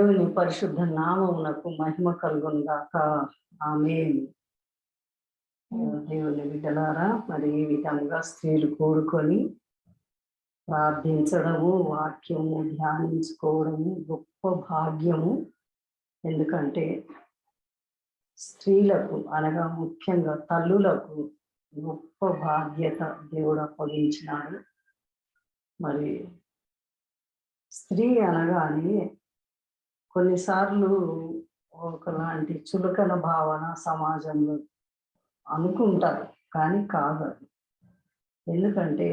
దేవుని పరిశుద్ధ నామమునకు మహిమ కలుగును గాక. ఆమేన్. దేవుని బిడ్డలారా, మరి ఈ విధంగా స్త్రీలు కూడుకొని ప్రార్థించడము, వాక్యము ధ్యానించుకోవడము గొప్ప భాగ్యము. ఎందుకంటే స్త్రీలకు అనగా ముఖ్యంగా తల్లులకు గొప్ప బాధ్యత దేవుడు అప్పగించినాడు. మరి స్త్రీ అనగానే కొన్నిసార్లు ఒకలాంటి చులకన భావన సమాజంలో అనుకుంటారు, కానీ కాదు అది. ఎందుకంటే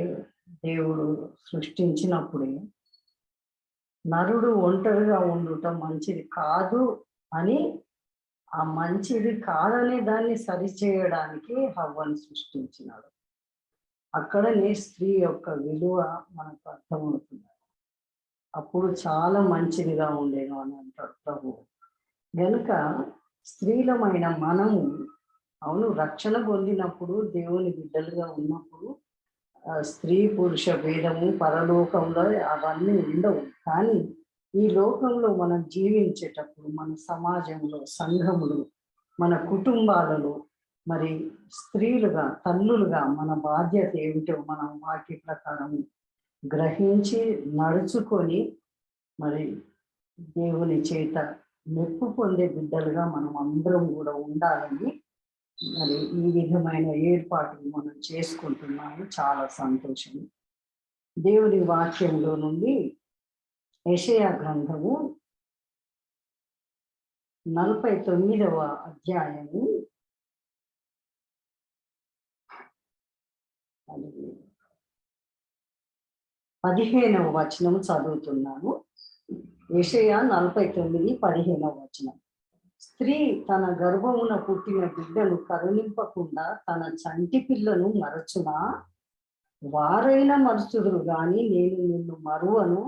దేవుడు సృష్టించినప్పుడే నరుడు ఒంటరిగా ఉండటం మంచిది కాదు అని, ఆ మంచిది కాదనే దాన్ని సరిచేయడానికి హవ్వను సృష్టించినాడు. అక్కడనే స్త్రీ యొక్క విలువ మనకు అర్థమవుతుంది. అప్పుడు చాలా మంచిదిగా ఉండేను అని అంటాడు ప్రభు. గనుక స్త్రీలమైన మనము అవును రక్షణ పొందినప్పుడు, దేవుని బిడ్డలుగా ఉన్నప్పుడు స్త్రీ పురుష భేదము పరలోకంలో అవన్నీ ఉండవు. కానీ ఈ లోకంలో మనం జీవించేటప్పుడు మన సమాజంలో, సంఘములు, మన కుటుంబాలలో మరి స్త్రీలుగా తల్లులుగా మన బాధ్యత ఏమిటో మనం వాక్య ప్రకారం గ్రహించి నడుచుకొని మరి దేవుని చేత మెప్పు పొందే బిడ్డలుగా మనం అందరం కూడా ఉండాలని మరి ఈ విధమైన ఏర్పాట్లు మనం చేసుకుంటున్నాము. చాలా సంతోషం. దేవుని వాక్యంలో నుండి యెషయా గ్రంథము 49వ అధ్యాయము 15వ వచనం చదువుతున్నాను. యెషయా 49:15వ వచనం. స్త్రీ తన గర్భమున పుట్టిన బిడ్డను కరుణింపకుండా తన చంటి పిల్లను మరచునా? వారైనా మరుచుదురు గాని నేను నిన్ను మరువను.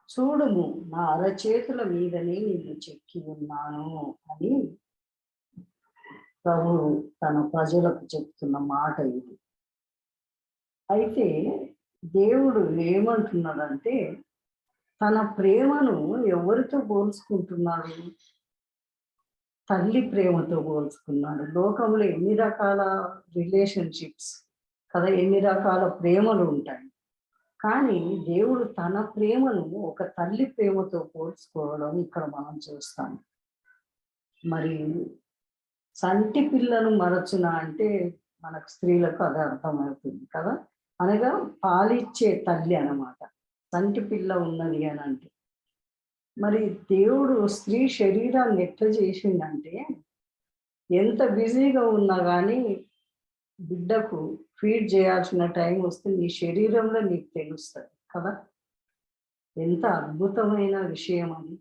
చూడుము, నా అరచేతుల మీదనే నిన్ను చెక్కి ఉన్నాను అని ప్రభు తన ప్రజలకు చెప్తున్న మాట ఇది. అయితే దేవుడు ఏమంటున్నాడంటే, తన ప్రేమను ఎవరితో పోల్చుకుంటున్నాడు? తల్లి ప్రేమతో పోల్చుకున్నాడు. లోకంలో ఎన్ని రకాల రిలేషన్షిప్స్ కదా, ఎన్ని రకాల ప్రేమలు ఉంటాయి. కానీ దేవుడు తన ప్రేమను ఒక తల్లి ప్రేమతో పోల్చుకోవడం ఇక్కడ మనం చూస్తాం. మరి చంటి పిల్లను మరచున అంటే మనకు స్త్రీలకు అది అర్థమవుతుంది కదా, అనగా పాలిచ్చే తల్లి అన్నమాట. చంటి పిల్ల ఉన్నది అని అంటే మరి దేవుడు స్త్రీ శరీరాన్ని ఎట్లా చేసిందంటే, ఎంత బిజీగా ఉన్నా కానీ బిడ్డకు ఫీడ్ చేయాల్సిన టైం వస్తే నీ శరీరంలో నీకు తెలుస్తుంది కదా. ఎంత అద్భుతమైన విషయం అది.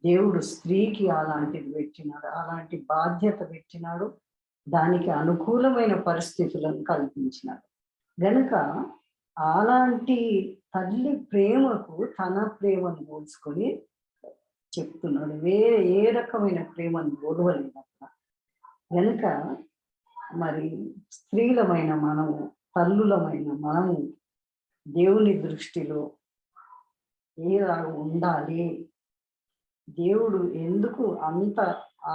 దేవుడు స్త్రీకి అలాంటిది పెట్టినాడు, అలాంటి బాధ్యత పెట్టినాడు, దానికి అనుకూలమైన పరిస్థితులను కల్పించినాడు. గనుక అలాంటి తల్లి ప్రేమకు తన ప్రేమను పోల్చుకొని చెప్తున్నాడు. వేరే ఏ రకమైన ప్రేమను ఓడవలేదు అక్కడ. గనుక మరి స్త్రీలమైన మనము, తల్లులమైన మనము దేవుని దృష్టిలో ఏలా ఉండాలి, దేవుడు ఎందుకు అంత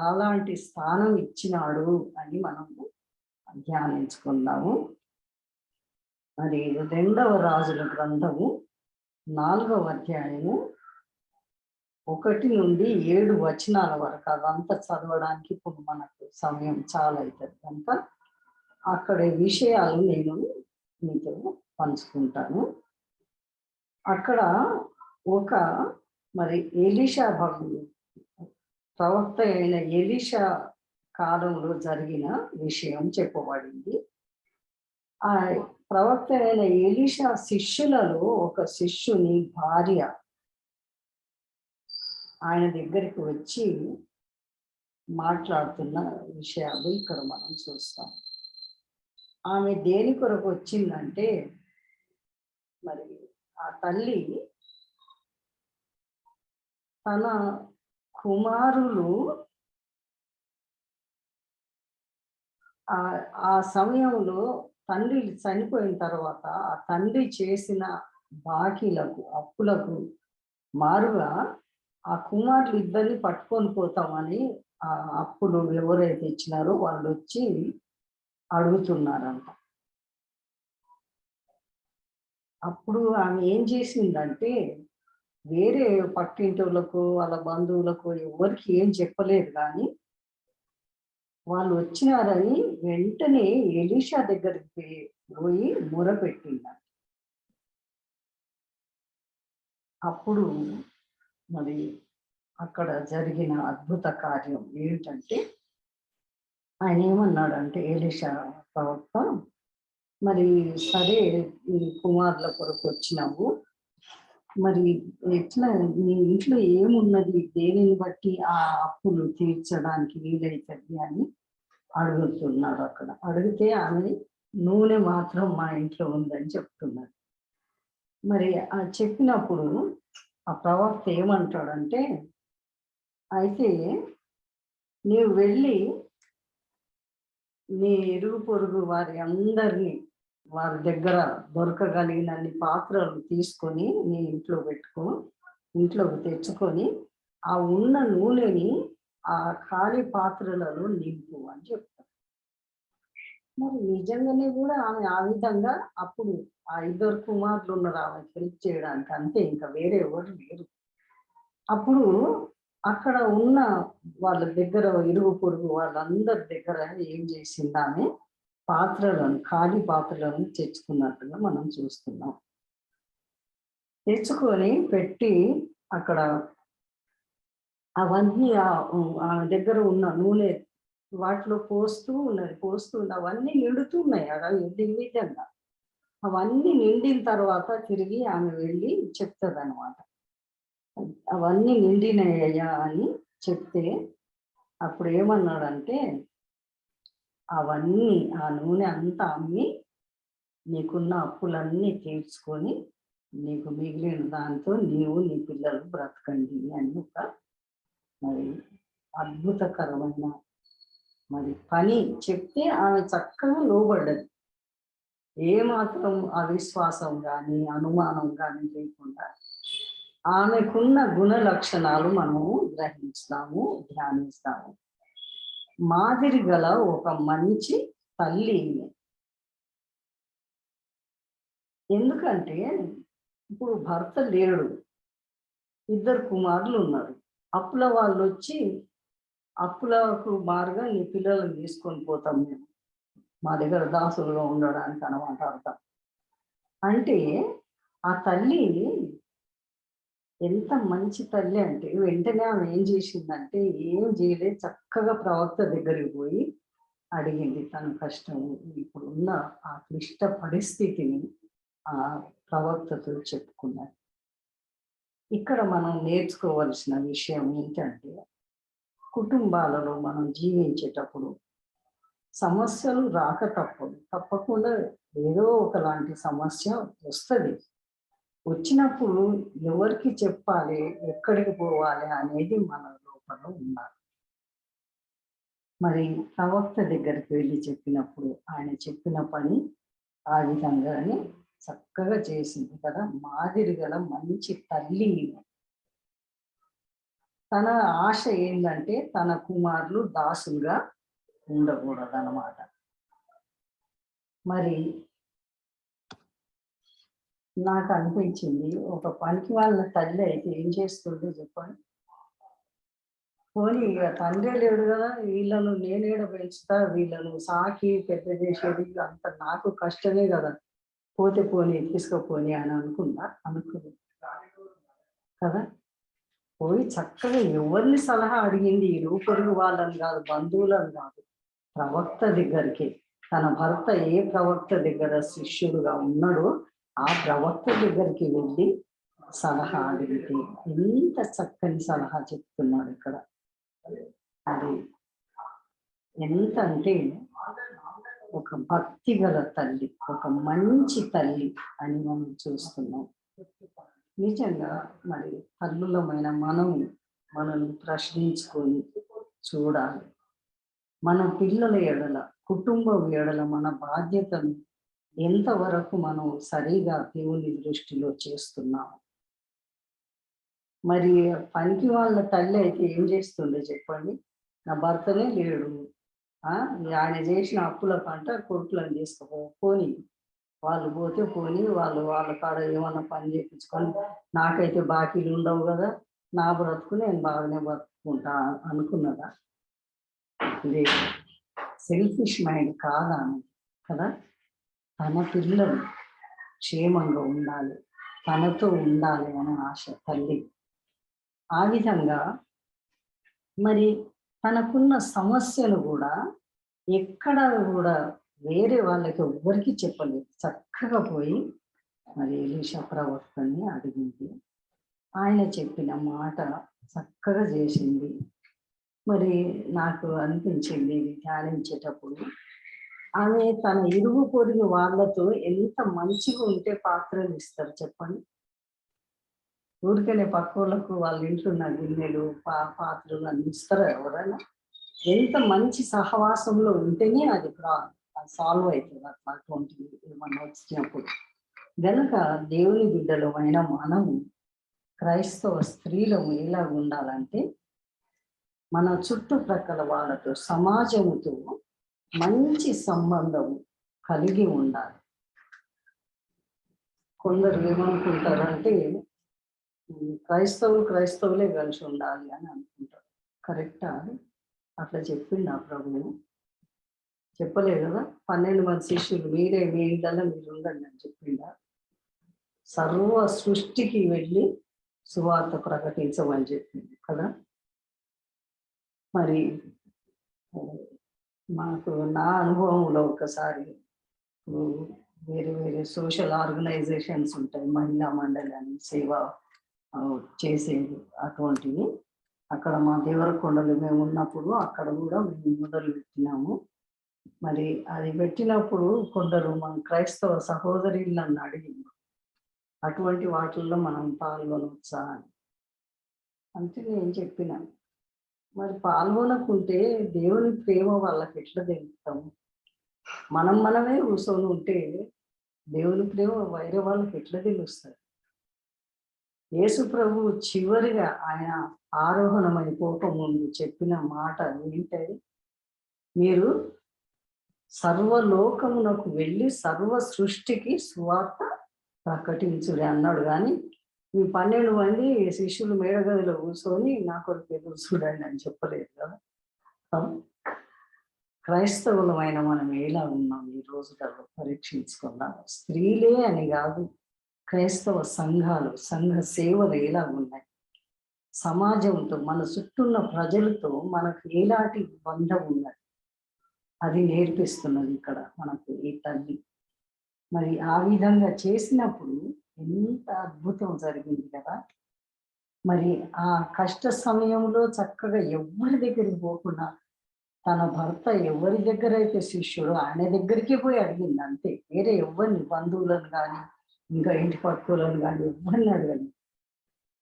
అలాంటి స్థానం ఇచ్చినాడు అని మనము ధ్యానించుకుందాము. మరి 2వ రాజుల గ్రంథము 4వ అధ్యాయము 1 నుండి 7 వచనాల వరకు. అదంతా చదవడానికి ఇప్పుడు మనకు సమయం చాలా అవుతుంది కనుక అక్కడ విషయాలు నేను మీతో పంచుకుంటాను. అక్కడ ఒక మరి ఎలీషా భక్తుడు, ప్రవక్త అయిన ఎలీషా కాలంలో జరిగిన విషయం చెప్పబడింది. ఆ ప్రవక్త అయిన ఎలీషా శిష్యులలో ఒక శిష్యుని భార్య ఆయన దగ్గరికి వచ్చి మాట్లాడుతున్న విషయాలు ఇక్కడ మనం చూస్తాం. ఆమె దేని కొరకు వచ్చిందంటే, మరి ఆ తల్లి తన కుమారులు ఆ సమయంలో తండ్రి చనిపోయిన తర్వాత ఆ తండ్రి చేసిన బాకీలకు, అప్పులకు మారుగా ఆ కుమారులు ఇద్దరిని పట్టుకొని పోతామని ఆ అప్పులు ఎవరైతే ఇచ్చినారో వాళ్ళు వచ్చి అడుగుతున్నారంట. అప్పుడు ఆమె ఏం చేసిందంటే వేరే పక్కింటోళ్ళకు వాళ్ళ బంధువులకు ఎవరికి ఏం చెప్పలేదు కానీ వాళ్ళు వచ్చినారని వెంటనే ఎలీషా దగ్గరికి పోయి మొరపెట్టిందంట. అప్పుడు మరి అక్కడ జరిగిన అద్భుత కార్యం ఏంటంటే ఆయన ఏమన్నాడంటే ఎలీషా ప్రవక్త, మరి సరే ఈ కుమారుల కొరకు వచ్చినావు, మరి ఎట్లా నీ ఇంట్లో ఏమున్నది, దేనిని బట్టి ఆ అప్పులు తీర్చడానికి వీలైతుంది అని అడుగుతున్నాడు. అక్కడ అడిగితే ఆమె నూనె మాత్రం మా ఇంట్లో ఉందని చెప్తున్నారు. మరి ఆ చెప్పినప్పుడు ఆ ప్రవక్త ఏమంటాడంటే, అయితే నీవు వెళ్ళి నీ ఇరుగు పొరుగు వారి అందరినీ వారి దగ్గర దొరకగలిగినన్ని పాత్రలు తీసుకొని నీ ఇంట్లో పెట్టుకో, ఇంట్లోకి తెచ్చుకొని ఆ ఉన్న నూనెని ఆ ఖాళీ పాత్రలలో నింపు అని చెప్తారు. మరి నిజంగానే కూడా ఆమె ఆ విధంగా అప్పుడు ఆ ఇద్దరు కుమారులు ఉన్నారు ఆమె హెల్ప్ చేయడానికి, అంతే, ఇంకా వేరే ఎవరు లేరు. అప్పుడు అక్కడ ఉన్న వాళ్ళ దగ్గర ఇరుగు పొరుగు వాళ్ళందరి దగ్గర ఏం చేసింది ఆమె, పాత్రలను ఖాళీ పాత్రలను తెచ్చుకున్నట్టుగా మనం చూస్తున్నాం. తెచ్చుకొని పెట్టి అక్కడ అవన్నీ ఆమె దగ్గర ఉన్న నూనె వాటిలో పోస్తూ ఉన్నది అవన్నీ నిండుతూ ఉన్నాయి అలా విధంగా. అవన్నీ నిండిన తర్వాత తిరిగి ఆమె వెళ్ళి చెప్తుంది అనమాట, అవన్నీ నిండినయ్యా అని చెప్తే అప్పుడు ఏమన్నాడంటే, అవన్నీ ఆ నూనె అంతా అమ్మి నీకున్న అప్పులన్నీ తీర్చుకొని నీకు మిగిలిన దాంతో నీవు నీ పిల్లలు బ్రతకండి అని ఒక మరి అద్భుతకరమైన మరి పని చెప్తే ఆమె చక్కగా లోబడ్డది. ఏమాత్రం అవిశ్వాసం కానీ అనుమానం కానీ లేకుండా ఆమెకున్న గుణ లక్షణాలు మనము గ్రహిస్తాము, ధ్యానిస్తాము. మాదిరి గల ఒక మంచి తల్లి. ఎందుకంటే ఇప్పుడు భర్త లేడు, ఇద్దరు కుమారులు ఉన్నారు, అప్పుల వాళ్ళు వచ్చి అప్పులకు మారుగా నీ పిల్లలను తీసుకొని పోతాం మేము, మా దగ్గర దాసులుగా ఉండడానికి అనమాట అర్థం. అంటే ఆ తల్లి ఎంత మంచి తల్లి అంటే వెంటనే ఆమె ఏం చేసిందంటే, ఏం చేయలేదు, చక్కగా ప్రవక్త దగ్గరికి పోయి అడిగింది తన కష్టం, ఇప్పుడు ఉన్న ఆ క్లిష్ట పరిస్థితిని ఆ ప్రవక్తతో చెప్పుకున్నారు. ఇక్కడ మనం నేర్చుకోవలసిన విషయం ఏంటంటే, కుటుంబాలలో మనం జీవించేటప్పుడు సమస్యలు రాక తప్పకుండా ఏదో ఒకలాంటి సమస్య వస్తుంది. వచ్చినప్పుడు ఎవరికి చెప్పాలి, ఎక్కడికి పోవాలి అనేది మన లోపల ఉండాలి. మరి ప్రవక్త దగ్గరికి వెళ్ళి చెప్పినప్పుడు ఆయన చెప్పిన పని ఆ విధంగానే చక్కగా చేసింది కదా. మాదిరి గల మంచి తల్లి. తన ఆశ ఏంటంటే తన కుమారులు దాసులుగా ఉండకూడదు అన్నమాట. మరి నాకు అనిపించింది, ఒక పనికి వాళ్ళ తల్లి అయితే ఏం చేస్తుందో చెప్పండి. పోనీ ఇక తండ్రి లేడు కదా, వీళ్ళను నేనేడ పెంచుతా, వీళ్ళను సాకి పెద్ద చేసేది అంత నాకు కష్టమే కదా, పోతే పోనీ తీసుకుపోని అని అనుకుంది కదా. పోయి చక్కగా ఎవరిని సలహా అడిగింది, ఇరుగు పొరుగు వాళ్ళని కాదు, బంధువులను కాదు, ప్రవక్త దగ్గరికి. తన భర్త ఏ ప్రవక్త దగ్గర శిష్యుడుగా ఉన్నాడో ఆ ప్రవక్త దగ్గరికి వెళ్ళి సలహా అడిగితే ఎంత చక్కని సలహా చెప్తున్నాడు ఇక్కడ. అది ఎంత అంటే ఒక భక్తి గల తల్లి, ఒక మంచి తల్లి అని మనం చూస్తున్నాం. నిజంగా మరి తల్లులమైన మనల్ని ప్రశ్నించుకొని చూడాలి. మన పిల్లల ఎడల, కుటుంబం ఎడల మన బాధ్యతను ఎంతవరకు మనం సరిగా దేవుని దృష్టిలో చేస్తున్నాము. మరి పనికి వాళ్ళ తల్లి అయితే ఏం చేస్తుందో చెప్పండి? నా భర్తనే లేడు. ఆయన చేసిన అప్పుల పంట కొడుకులను పోనీ. వాళ్ళు పోతే పోనీ, వాళ్ళు వాళ్ళ కాడ ఏమన్నా పని చేపించుకొని నాకైతే బాకీలు ఉండవు కదా, నా బ్రతుకు నేను బాగానే బతుకుంటా అనుకున్నదా? లేదు. సెల్ఫిష్ మైండ్ కాదా కదా? తన పిల్లలు క్షేమంగా ఉండాలి, తనతో ఉండాలి అనే ఆశ తల్లి. ఆ విధంగా మరి తనకున్న సమస్యను కూడా ఎక్కడ కూడా వేరే వాళ్ళకి ఎవ్వరికి చెప్పలేదు. చక్కగా పోయి మరి ఎలీషా ప్రవక్తని అడిగింది. ఆయన చెప్పిన మాట చక్కగా చేసింది. మరి నాకు అనిపించింది ఇది ధ్యానించేటప్పుడు, ఆమె తన ఇరుగు పొరుగు వాళ్ళతో ఎంత మంచిగా ఉంటే పాత్రలు ఇస్తారు చెప్పండి. ఊరికనే పక్కోళ్ళకు వాళ్ళ ఇంట్లో ఉన్న గిన్నెలు పాత్రలు అన్ని ఇస్తారా ఎవరైనా? ఎంత మంచి సహవాసంలో ఉంటేనే అది సాల్వ్ అవుతుంది అట్లా అటువంటివి ఏమన్నా వచ్చినప్పుడు. గనుక దేవుని బిడ్డలమైన మనము క్రైస్తవ స్త్రీలము ఎలా ఉండాలంటే, మన చుట్టుప్రక్కల వాళ్ళతో సమాజంతో మంచి సంబంధం కలిగి ఉండాలి. కొందరు ఏమనుకుంటారంటే క్రైస్తవులే కలిసి ఉండాలి అని అనుకుంటారు. కరెక్టా? అట్లా చెప్పిండు ఆ ప్రభువు? చెప్పలేదు కదా. 12 మంది శిష్యులు మీరే మీ ఇంట్లో మీరు ఉండండి అని చెప్పిండా? సర్వ సృష్టికి వెళ్ళి సువార్త ప్రకటించమని చెప్పింది కదా. మరి మాకు నా అనుభవంలో ఒకసారి వేరే వేరే సోషల్ ఆర్గనైజేషన్స్ ఉంటాయి, మహిళా మండలి అని సేవ చేసేది అటువంటివి. అక్కడ మా దేవరకొండలు మేము ఉన్నప్పుడు అక్కడ కూడా మేము మొదలు పెట్టినాము. మరి అది పెట్టినప్పుడు కొందరు మన క్రైస్తవ సహోదరులు నన్ను అడిగింది, అటువంటి వాటిల్లో మనం పాల్గొనవచ్చా అని. అంటే నేను చెప్పినాను, మరి పాల్గొనకుంటే దేవుని ప్రేమ వాళ్ళకి ఎట్లా తెలుపుతాము? మనమే కూర్చొని ఉంటే దేవుని ప్రేమ వేరే వాళ్ళకి ఎట్లా తెలుస్తుంది? యేసు ప్రభు చివరిగా ఆయన ఆరోహణమైపోక ముందు చెప్పిన మాట ఏంటది? మీరు సర్వలోకమునకు వెళ్ళి సర్వ సృష్టికి సువార్త ప్రకటించుడి అన్నాడు. కానీ ఈ 12 మంది శిష్యులు మేడగదిలో కూర్చొని నా కొరకు ఎదురు చూడండి అని చెప్పలేదు కదా. క్రైస్తవులమైన మనం ఎలా ఉన్నాం ఈ రోజులలో పరీక్షించుకుందాం. స్త్రీలే అని కాదు, క్రైస్తవ సంఘాలు సంఘ సేవలు ఎలా ఉన్నాయి, సమాజంతో మన చుట్టూన్న ప్రజలతో మనకు ఎలాంటి బంధం ఉన్నది, అది నేర్పిస్తున్నది ఇక్కడ మనకు ఈ తల్లి. మరి ఆ విధంగా చేసినప్పుడు ఎంత అద్భుతం జరిగింది కదా. మరి ఆ కష్ట సమయంలో చక్కగా ఎవరి దగ్గరికి పోకుండా తన భర్త ఎవరి దగ్గర అయితే శిష్యుడు ఆయన దగ్గరికి పోయి అడిగింది అంతే. వేరే ఎవరిని బంధువులను కానీ ఇంకా ఇంటి పట్టుకోలను కానీ ఎవరిని అడగండి.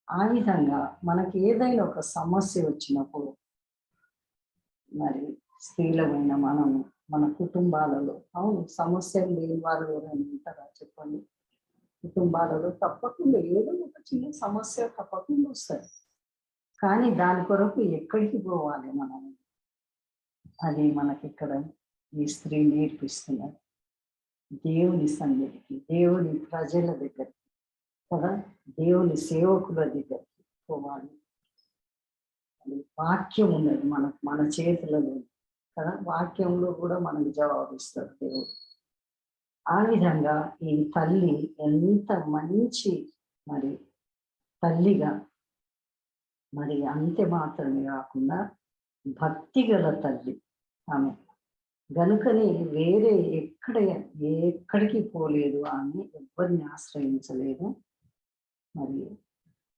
ఆ విధంగా మనకి ఏదైనా ఒక సమస్య వచ్చినప్పుడు మరి స్త్రీలమైన మనము మన కుటుంబాలలో, అవును సమస్యలు లేని వారు ఎవరైనా ఉంటారా చెప్పండి? కుటుంబాలలో తప్పకుండా ఏదో ఒక చిన్న సమస్య తప్పకుండా వస్తుంది. కానీ దాని కొరకు ఎక్కడికి పోవాలి మనం? అది మనకి ఇక్కడ ఈ స్త్రీ నేర్పిస్తున్నారు. దేవుని సన్నిధికి, దేవుని ప్రజల దగ్గరికి కదా, దేవుని సేవకుల దగ్గరికి పోవాలి. వాక్యం ఉన్నది మన చేతులలో కదా, వాక్యంలో కూడా మనకు జవాబిస్తారు దేవుడు. ఆ విధంగా ఈ తల్లి ఎంత మంచి మరి తల్లిగా, మరి అంతే మాత్రమే కాకుండా భక్తి గల తల్లి ఆమె. గనుకని వేరే ఎక్కడికి పోలేదు ఆమె, ఎవరిని ఆశ్రయించలేదు. మరి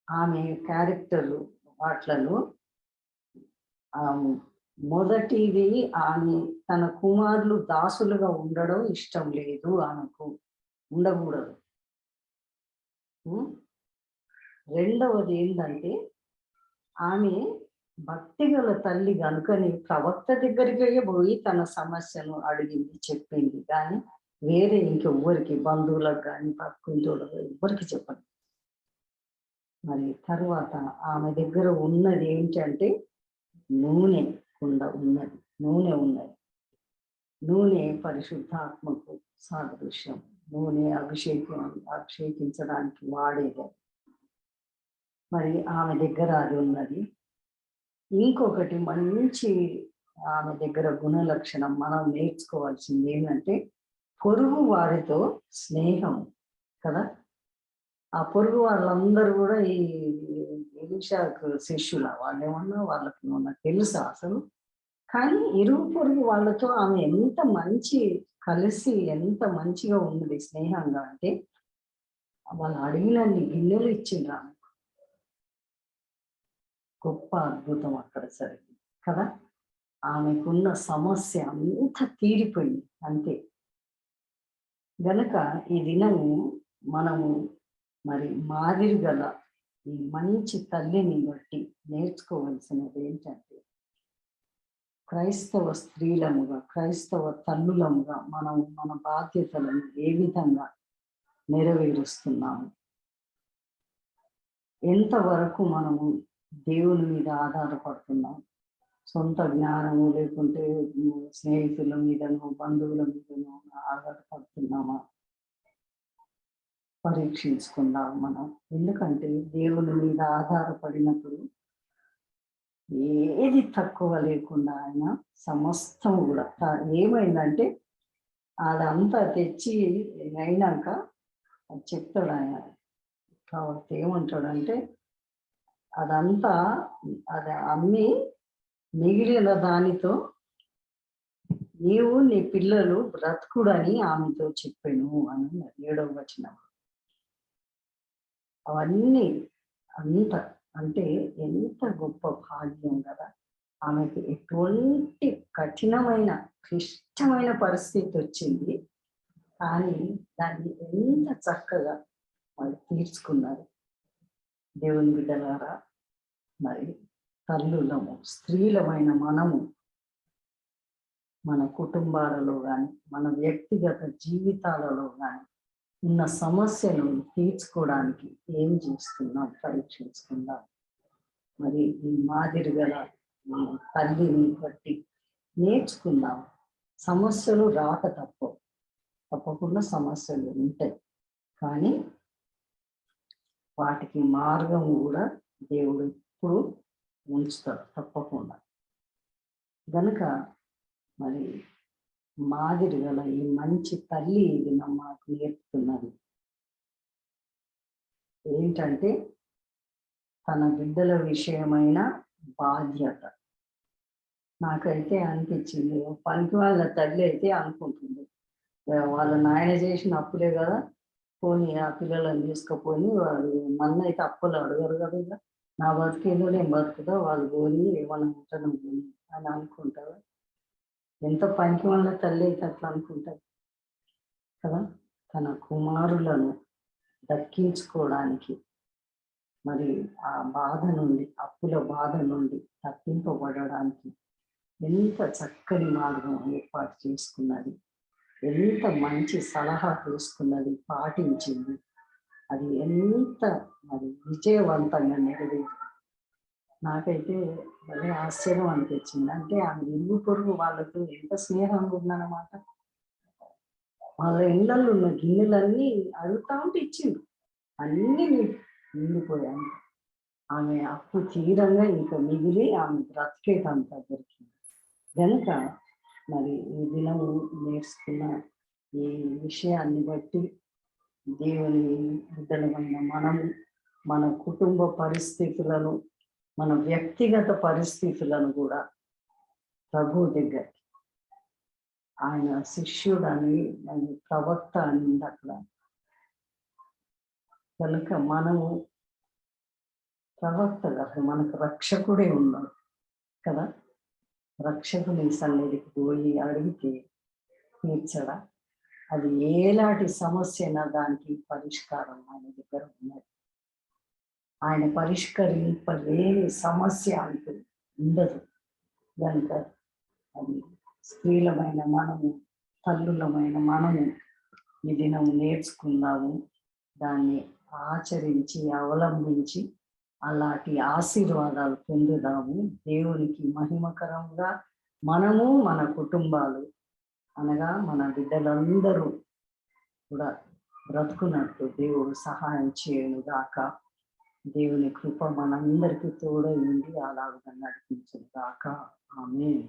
ఆమె క్యారెక్టర్ వాట్లలో మొదటిది ఆమె తన కుమారులు దాసులుగా ఉండడం ఇష్టం లేదు, ఆమెకు ఉండకూడదు. రెండవది ఏంటంటే ఆమె భక్తి గల తల్లి కనుకని ప్రవక్త దగ్గరికి పోయి తన సమస్యను అడిగింది, చెప్పింది. కానీ వేరే ఇంకెవ్వరికి బంధువులకు కానీ పక్కింటోళ్ళకు ఎవ్వరికి చెప్పండి. మరి తర్వాత ఆమె దగ్గర ఉన్నది ఏంటంటే నూనె కుండ ఉన్నది, నూనె ఉన్నది. నూనె పరిశుద్ధాత్మకు సాదృశ్యం. నూనె అభిషేకించడానికి వాడేది. మరి ఆమె దగ్గర అది ఉన్నది. ఇంకొకటి మంచి ఆమె దగ్గర గుణ లక్షణం మనం నేర్చుకోవాల్సింది ఏంటంటే పొరుగు వారితో స్నేహం కదా. ఆ పొరుగు వాళ్ళందరూ కూడా ఈ ఎలీషాకు శిష్యుల వాళ్ళు ఏమన్నా వాళ్ళకి ఏమన్నా తెలుసా అసలు? కానీ ఇరుగు పొరుగు వాళ్ళతో ఆమె ఎంత మంచి కలిసి ఎంత మంచిగా ఉన్నది స్నేహంగా అంటే వాళ్ళు అడిగినన్ని గిన్నెలు ఇచ్చిండ్రు ఆమె. గొప్ప అద్భుతం అక్కడ సరికి కదా. ఆమెకున్న సమస్య అంత తీరిపోయింది అంతే. గనక ఈ దినము మనము మరి మాదిరి గల ఈ మంచి తల్లిని బట్టి నేర్చుకోవలసినది ఏంటంటే క్రైస్తవ స్త్రీలముగా క్రైస్తవ తల్లులముగా మనం మన బాధ్యతలను ఏ విధంగా నెరవేరుస్తున్నాము, ఎంతవరకు మనము దేవుని మీద ఆధారపడుతున్నాం, సొంత జ్ఞానము లేకుంటే స్నేహితుల మీదనో బంధువుల మీదనో ఆధారపడుతున్నామా పరీక్షించుకుందాం మనం. ఎందుకంటే దేవుని మీద ఆధారపడినప్పుడు ఏది తక్కువ లేకుండా ఆయన సమస్తం కూడా ఏమైందంటే అదంతా తెచ్చి అయినాక చెప్తాడు ఆయన. కాబట్టి ఏమంటాడంటే అదంతా అది అమ్మి మిగిలిన దానితో నీవు నీ పిల్లలు బ్రతుకుడని ఆమెతో చెప్పాను అని 7వ వచనం. అవన్నీ అంత అంటే ఎంత గొప్ప భాగ్యం కదా. ఆమెకు ఎటువంటి కఠినమైన క్లిష్టమైన పరిస్థితి వచ్చింది, కానీ దాన్ని ఎంత చక్కగా వాళ్ళు తీర్చుకున్నారు. దేవుని బిడ్డలారా, మరి తల్లులము స్త్రీలమైన మనము మన కుటుంబాలలో కానీ మన వ్యక్తిగత జీవితాలలో కానీ ఉన్న సమస్యలను తీర్చుకోవడానికి ఏం చేస్తున్నాం పరీక్షించుకుందాం. మరి ఈ మాదిరి గల తల్లిని బట్టి నేర్చుకుందాం. సమస్యలు రాక తప్పకుండా సమస్యలు ఉంటాయి, కానీ వాటికి మార్గం కూడా దేవుడు ఎప్పుడు ఉంచుతాడు తప్పకుండా. కనుక మరి మాదిరి గల ఈ మంచి తల్లి ఇది మాకు నేర్పుతున్నది ఏంటంటే తన బిడ్డల విషయమైన బాధ్యత. నాకైతే అనిపించింది పనికి వాళ్ళ తల్లి అయితే అనుకుంటుంది వాళ్ళ నాయన చేసిన అప్పులే కదా, పోనీ ఆ పిల్లలను తీసుకుపోయి వాళ్ళు నన్నైతే అప్పులు అడగరు కదా, ఇక నా బతికేదో నేను బతుకుతా, వాళ్ళు పోని ఏమన్నా ఉంటాను పోని అని అనుకుంటారు. ఎంత పనికి వాళ్ళ తల్లి అయితే అట్లా అనుకుంటారు కదా. తన కుమారులను దక్కించుకోవడానికి మరి ఆ బాధ నుండి అప్పుల బాధ నుండి తప్పింపబడడానికి ఎంత చక్కని మార్గం ఏర్పాటు చేసుకున్నది, ఎంత మంచి సలహా తీసుకున్నది, పాటించింది. అది ఎంత మరి విజయవంతంగా నెరవేరింది. నాకైతే భలే ఆశ్చర్యం అనిపించింది. అంటే ఆమె ఇల్లు పొరుగు వాళ్ళతో ఎంత స్నేహంగా ఉందన్నమాట. వాళ్ళ ఇళ్ళల్లో ఉన్న గిన్నెలన్నీ అడుగుతా ఉంటే ఇచ్చిండు, అన్నీ నిండిపోయాయి. ఆమె అప్పు తీరంగా ఇంకా మిగిలి ఆమె బ్రతికేటంత దొరికింది. కనుక మరి ఈ దినము నేర్చుకున్న ఈ విషయాన్ని బట్టి దేవుని బిడ్డలమైన మనము మన కుటుంబ పరిస్థితులను మన వ్యక్తిగత పరిస్థితులను కూడా ప్రభు దగ్గర ఆయన శిష్యుడు అని ప్రవక్త అని అక్కడ. కనుక మనము ప్రవక్త కాదు, మనకు రక్షకుడే ఉన్నాడు కదా. రక్షకుని సన్నిధికి పోయి అడిగితే తీర్చడా? అది ఏలాంటి సమస్య అయినా దానికి పరిష్కారం ఆయన దగ్గర ఉన్నది. ఆయన పరిష్కరింపలేని సమస్య అంటూ ఉండదు. కనుక అది స్త్రీలమైన మనము తల్లులమైన మనము ఈ దినం నేర్చుకుందాము, దాన్ని ఆచరించి అవలంబించి అలాంటి ఆశీర్వాదాలు పొందుదాము. దేవునికి మహిమకరంగా మనము మన కుటుంబాలు అనగా మన బిడ్డలందరూ కూడా బ్రతుకున్నట్టు దేవుడు సహాయం చేయను గాక. దేవుని కృప మనందరికీ తోడై ఉండి అలాగా నడిపించును గాక. ఆమేన్.